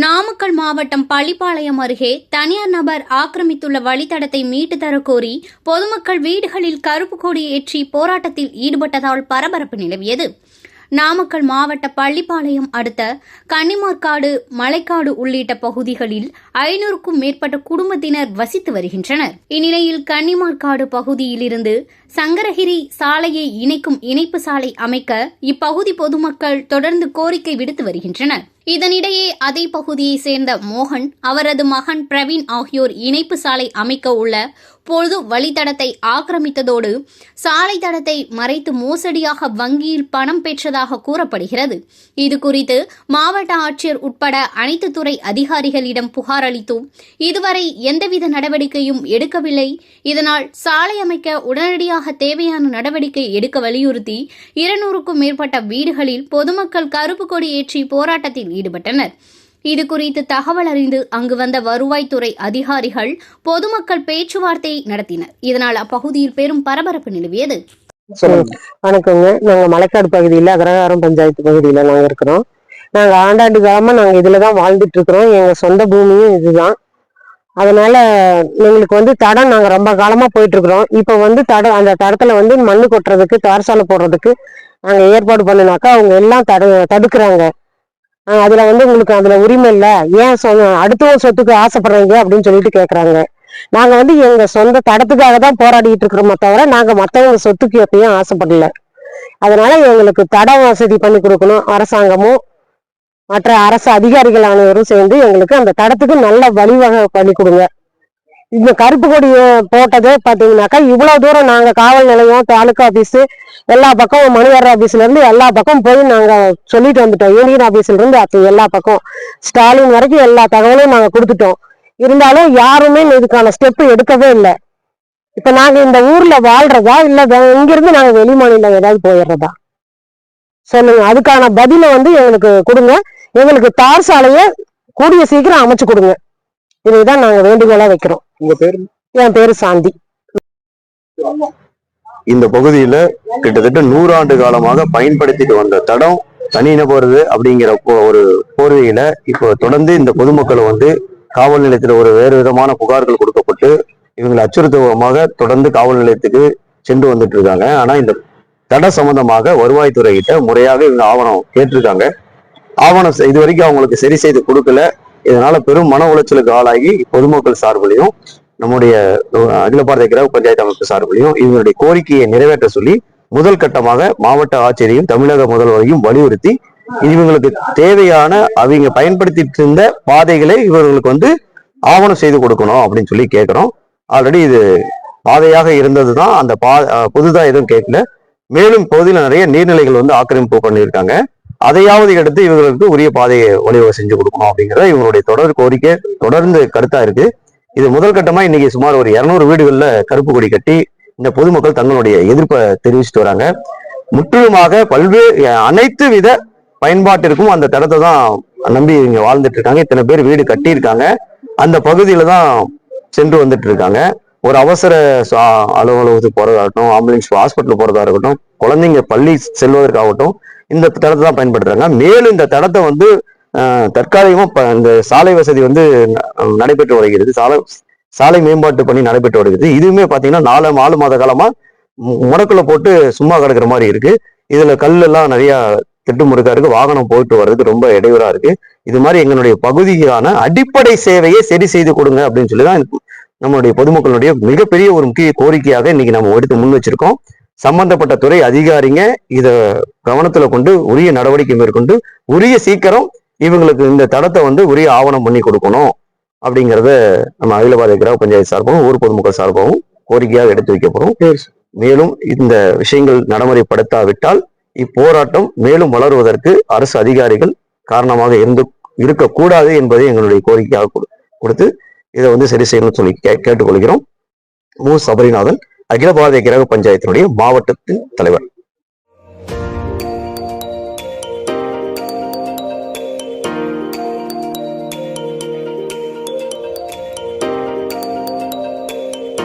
நாமக்கல் மாவட்டம் பள்ளிப்பாளையம் அருகே தனியார் நபர் ஆக்கிரமித்துள்ள வழித்தடத்தை மீட்டு தரக்கோரி பொதுமக்கள் வீடுகளில் கருப்பு கொடி ஏற்றி போராட்டத்தில் ஈடுபட்டதால் பரபரப்பு நிலவியது. நாமக்கல் மாவட்ட பள்ளிப்பாளையம் அடுத்த கன்னிமார்காடு, மலைக்காடு உள்ளிட்ட பகுதிகளில் 500க்கும் மேற்பட்ட குடும்பத்தினர் வசித்து வருகின்றனர். இந்நிலையில் கன்னிமார்காடு பகுதியிலிருந்து சங்கரகிரி சாலையை இணைக்கும் இணைப்பு சாலை அமைக்க இப்பகுதி பொதுமக்கள் தொடர்ந்து கோரிக்கை விடுத்து வருகின்றனர். இதனிடையே அதே பகுதியை சேர்ந்த மோகன், அவரது மகன் பிரவீன் ஆகியோர் இணைப்பு சாலை அமைக்க உள்ள பொது வழித்தடத்தை ஆக்கிரமித்ததோடு சாலை தடத்தை மறைத்து மோசடியாக வங்கியில் பணம் பெற்றதாக கூறப்படுகிறது. இதுகுறித்து மாவட்ட ஆட்சியர் உட்பட அனைத்து துறை அதிகாரிகளிடம் புகார் அளித்தும் இதுவரை எந்தவித நடவடிக்கையும் எடுக்கவில்லை. இதனால் சாலை அமைக்க உடனடியாக தேவையான நடவடிக்கை எடுக்க வலியுறுத்தி 200க்கும் மேற்பட்ட வீடுகளில் பொதுமக்கள் கருப்பு கொடி ஏற்றி போராட்டத்தில் ஈடுபட்டனர். இதுகுறித்து தகவல் அறிந்து அங்கு வந்த வருவாய்த்துறை அதிகாரிகள் பொதுமக்கள் பேச்சுவார்த்தை நடத்தினர். இதனால் அப்பகுதியில் பெரும் பரபரப்பு நிலவியது. வணக்கங்க. நாங்க மலைக்காடு பகுதியில அக்ரஹாரம் பஞ்சாயத்து பகுதியில நாங்க இருக்கிறோம். நாங்க ஆண்டாண்டு காலமா நாங்க இதுலதான் வாழ்ந்துட்டு இருக்கிறோம். எங்க சொந்த பூமியும் இதுதான். அதனால எங்களுக்கு தடம் நாங்க ரொம்ப காலமா போயிட்டு இருக்கிறோம். இப்ப அந்த தடத்துல மண்ணு கொட்டுறதுக்கு, தார்சாலை போடுறதுக்கு நாங்க ஏற்பாடு பண்ணினாக்கா அவங்க எல்லாம் தடுக்கிறாங்க. அதுல உங்களுக்கு அதுல உரிமை இல்ல, ஏன் அடுத்த சொத்துக்கு ஆசைப்படுறீங்க அப்படின்னு சொல்லிட்டு கேக்குறாங்க. நாங்க எங்க சொந்த தடத்துக்காக தான் போராடிட்டு இருக்கிறோமே தவிர நாங்க மத்தவங்க சொத்துக்கு எப்பயும் ஆசைப்படல. அதனால எங்களுக்கு தட வசதி பண்ணி கொடுக்கணும். அரசாங்கமும் மற்ற அரசு அதிகாரிகள் அனைவரும் சேர்ந்து எங்களுக்கு அந்த தடத்துக்கு நல்ல வழிவகை பண்ணி கொடுங்க. இந்த கருப்பு கொடி போட்டது பாத்தீங்கன்னாக்கா இவ்வளவு தூரம் நாங்க காவல் நிலையம், தாலுகா ஆபீஸ், எல்லா பக்கம் மணிவார ஆபீஸ்ல இருந்து எல்லா பக்கம் போய் நாங்க சொல்லிட்டு வந்துட்டோம். யூனியன் ஆபீஸ்ல இருந்து எல்லா பக்கம் ஸ்டாலின் வரைக்கும் எல்லா தகவலும் நாங்க கொடுத்துட்டோம். இருந்தாலும் யாருமே இதுக்கான ஸ்டெப் எடுக்கவே இல்லை. இப்ப நாங்க இந்த ஊர்ல வாழ்றதா இல்ல இங்கிருந்து நாங்க வெளி மாநிலம் ஏதாவது போயிடுறதா சொல்லுங்க. அதுக்கான பதில எங்களுக்கு கொடுங்க. எங்களுக்கு தார் சாலையை கூடிய சீக்கிரம் அமைச்சு கொடுங்க. இதுதான் நாங்க வேண்டுகோளா வைக்கிறோம். உங்க பேரு? என் பேரு சாந்தி. இந்த பகுதியில கிட்டத்தட்ட 100 ஆண்டு காலமாக பயன்படுத்திட்டு வந்த தடம் தனியினப்படுறது அப்படிங்கிற ஒரு போர்வையில இப்போ தொடர்ந்து இந்த பொதுமக்கள் காவல் நிலையத்துல ஒரு வேறு விதமான புகார்கள் கொடுக்கப்பட்டு இவங்களை அச்சுறுத்தமாக தொடர்ந்து காவல் நிலையத்துக்கு சென்று வந்துட்டு இருக்காங்க. ஆனா இந்த தட சம்பந்தமாக வருவாய்த்துறை கிட்ட முறையாக இவங்க ஆவணம் கேட்டிருக்காங்க. ஆவணம் இது வரைக்கும் அவங்களுக்கு சரி செய்து கொடுக்கல. இதனால பெரும் மன உளைச்சலுக்கு ஆளாகி பொதுமக்கள் சார்பிலையும் நம்முடைய அகில பாரதிய கிராம பஞ்சாயத்து அமைப்பு சார்பிலையும் இவங்களுடைய கோரிக்கையை நிறைவேற்ற சொல்லி முதல் கட்டமாக மாவட்ட ஆட்சியரையும் தமிழக முதல்வரையும் வலியுறுத்தி இவங்களுக்கு தேவையான அவங்க பயன்படுத்திட்டு இருந்த பாதைகளை இவர்களுக்கு ஆவணம் செய்து கொடுக்கணும் அப்படின்னு சொல்லி கேட்கிறோம். ஆல்ரெடி இது பாதையாக இருந்ததுதான், அந்த புதுதா எதுவும் கேட்கல. மேலும் பகுதியில் நிறைய நீர்நிலைகள் ஆக்கிரமிப்பு பண்ணியிருக்காங்க. அதையாவது எடுத்து இவங்களுக்கு உரிய பாதையை வழிவகை செஞ்சு கொடுக்கணும் அப்படிங்கிறத இவங்களுடைய தொடர் கோரிக்கை தொடர்ந்து கருத்தா இருக்கு. இது முதல் கட்டமா இன்னைக்கு சுமார் ஒரு 200 வீடுகள்ல கருப்பு கொடி கட்டி இந்த பொதுமக்கள் தங்களுடைய எதிர்ப்பை தெரிவிச்சுட்டு வராங்க. முற்றிலுமாக பல்வேறு அனைத்து வித பயன்பாட்டிற்கும் அந்த தடத்தை தான் நம்பி இங்க வாழ்ந்துட்டு இருக்காங்க. இத்தனை பேர் வீடு கட்டியிருக்காங்க. அந்த பகுதியில தான் சென்று வந்துட்டு இருக்காங்க. ஒரு அவசர அலுவலகத்துக்கு போறதாகட்டும், ஆம்புலன்ஸ் ஹாஸ்பிட்டல் போறதா இருக்கட்டும், குழந்தைங்க பள்ளி செல்வதற்காகட்டும் இந்த தடத்தை தான் பயன்படுத்துறாங்க. மேலும் இந்த தடத்தை தற்காலிகமா இந்த சாலை வசதி நடைபெற்று வருகிறது. சாலை மேம்பாட்டு பணி நடைபெற்று வருகிறது. இதுவுமே பாத்தீங்கன்னா 4 மாத காலமா முடக்குல போட்டு சும்மா கிடக்குற மாதிரி இருக்கு. இதுல கல் எல்லாம் நிறைய திட்டுமுறுக்கா இருக்கு. வாகனம் போயிட்டு வர்றதுக்கு ரொம்ப இடையூறா இருக்கு. இது மாதிரி எங்களுடைய பகுதிக்கான அடிப்படை சேவையை சரி செய்து கொடுங்க அப்படின்னு சொல்லிதான் நம்மளுடைய பொதுமக்களுடைய மிகப்பெரிய ஒரு முக்கிய கோரிக்கையாக இன்னைக்கு நம்ம எடுத்து முன் வச்சிருக்கோம். சம்பந்தப்பட்ட துறை அதிகாரிங்க இத கவனத்துல கொண்டு உரிய நடவடிக்கை மேற்கொண்டு உரிய சீக்கிரம் இவங்களுக்கு இந்த தடத்தை உரிய ஆவணம் பண்ணி கொடுக்கணும் அப்படிங்கிறத நம்ம அகில பாரதிய கிராம பஞ்சாயத்து சார்பாகவும் ஊர் பொதுமக்கள் சார்பாகவும் கோரிக்கையாக எடுத்து வைக்கப்படும். மேலும் இந்த விஷயங்கள் நடைமுறைப்படுத்தாவிட்டால் இப்போராட்டம் மேலும் வளருவதற்கு அரசு அதிகாரிகள் காரணமாக இருக்கக்கூடாது என்பதை எங்களுடைய கோரிக்கையாக கொடுத்து இதை சரி செய்யணும்னு சொல்லி கேட்டுக்கொள்கிறோம். மு. சபரிநாதன், அகில பாரதிய கிராம பஞ்சாயத்தினுடைய மாவட்டத்தின் தலைவர்.